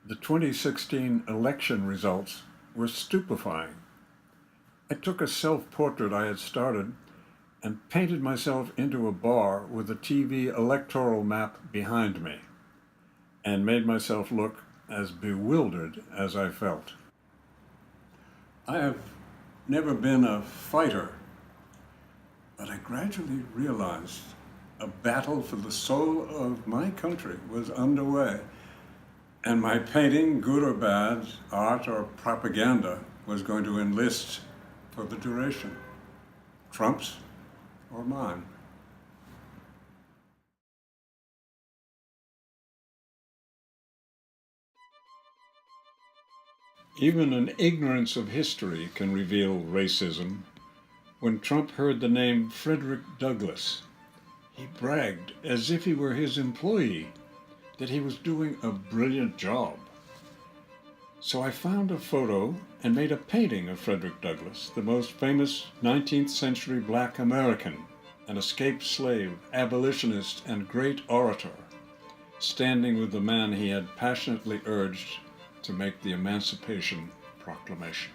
The 2016 election results were stupefying. I took a self-portrait I had started and painted myself into a bar with a TV electoral map behind me, and made myself look as bewildered as I felt. I have never been a fighter, but I gradually realized a battle for the soul of my country was underway, and my painting, good or bad, art or propaganda, was going to enlist for the duration. Trump's or mine. Even an ignorance of history can reveal racism. When Trump heard the name Frederick Douglass, he bragged as if he were his employee that he was doing a brilliant job. So I found a photo and made a painting of Frederick Douglass, the most famous 19th century Black American, an escaped slave, abolitionist, and great orator, standing with the man he had passionately urged to make the Emancipation Proclamation.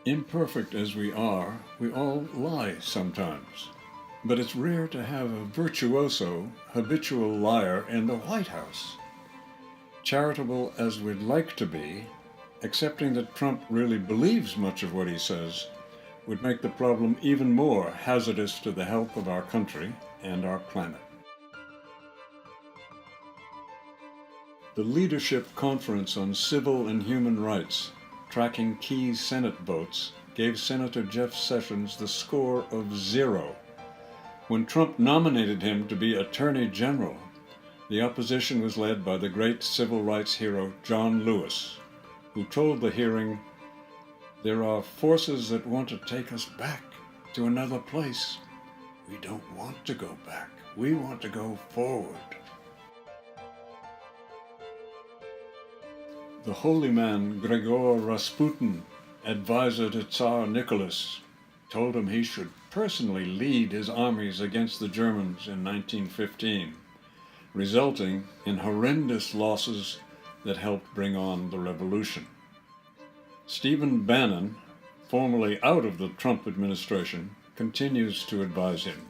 Imperfect as we all lie sometimes. But it's rare to have a virtuoso, habitual liar in the White House. Charitable as we'd like to be, accepting that Trump really believes much of what he says would make the problem even more hazardous to the health of our country and our planet. The Leadership Conference on Civil and Human Rights, tracking key Senate votes, gave Senator Jeff Sessions the score of 0. When Trump nominated him to be Attorney General, the opposition was led by the great civil rights hero John Lewis, who told the hearing, "There are forces that want to take us back to another place. We don't want to go back. We want to go forward." The holy man Grigor Rasputin, advisor to Tsar Nicholas, told him he should personally lead his armies against the Germans in 1915, resulting in horrendous losses that helped bring on the revolution. Stephen Bannon, formerly out of the Trump administration, continues to advise him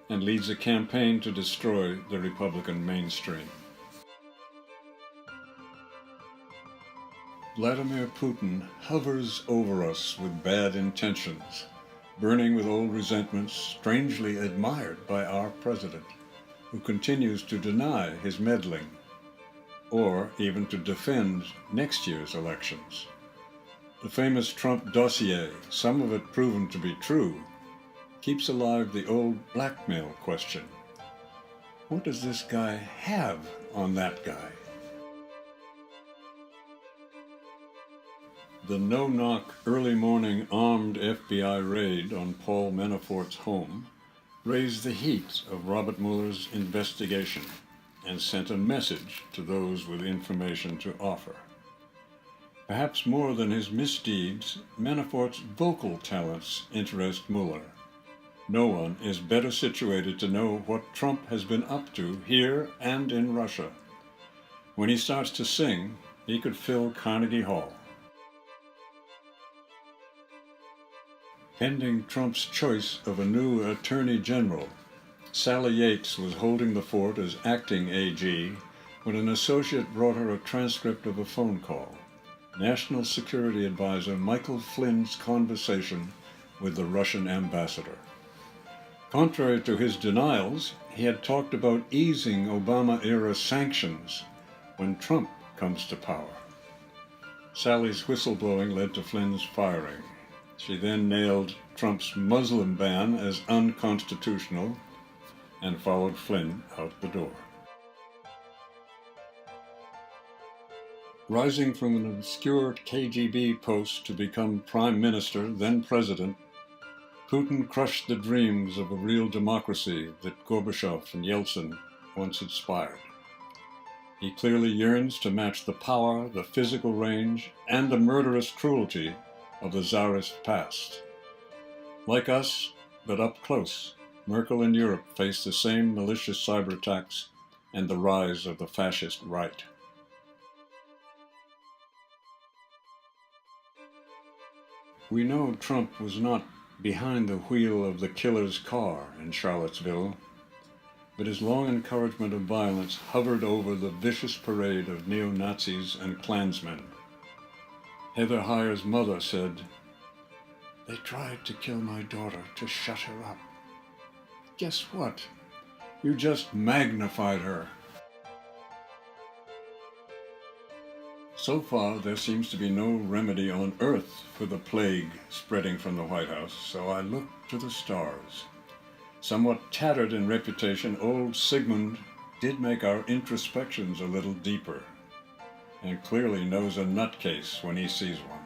and leads a campaign to destroy the Republican mainstream. Vladimir Putin hovers over us with bad intentions, burning with old resentments, strangely admired by our president, who continues to deny his meddling, or even to defend next year's elections. The famous Trump dossier, some of it proven to be true, keeps alive the old blackmail question. What does this guy have on that guy? The no-knock, early-morning armed FBI raid on Paul Manafort's home raised the heat of Robert Mueller's investigation and sent a message to those with information to offer. Perhaps more than his misdeeds, Manafort's vocal talents interest Mueller. No one is better situated to know what Trump has been up to here and in Russia. When he starts to sing, he could fill Carnegie Hall. Pending Trump's choice of a new Attorney General, Sally Yates was holding the fort as acting AG when an associate brought her a transcript of a phone call, National Security Advisor Michael Flynn's conversation with the Russian ambassador. Contrary to his denials, he had talked about easing Obama-era sanctions when Trump comes to power. Sally's whistleblowing led to Flynn's firing. She then nailed Trump's Muslim ban as unconstitutional and followed Flynn out the door. Rising from an obscure KGB post to become Prime Minister, then President, Putin crushed the dreams of a real democracy that Gorbachev and Yeltsin once inspired. He clearly yearns to match the power, the physical range, and the murderous cruelty of the Tsarist past. Like us, but up close, Merkel and Europe face the same malicious cyber attacks and the rise of the fascist right. We know Trump was not behind the wheel of the killer's car in Charlottesville, but his long encouragement of violence hovered over the vicious parade of neo-Nazis and Klansmen. Heather Heyer's mother said, "They tried to kill my daughter to shut her up. Guess what? You just magnified her." So far, there seems to be no remedy on earth for the plague spreading from the White House, so I look to the stars. Somewhat tattered in reputation, old Sigmund did make our introspections a little deeper, and clearly knows a nutcase when he sees one.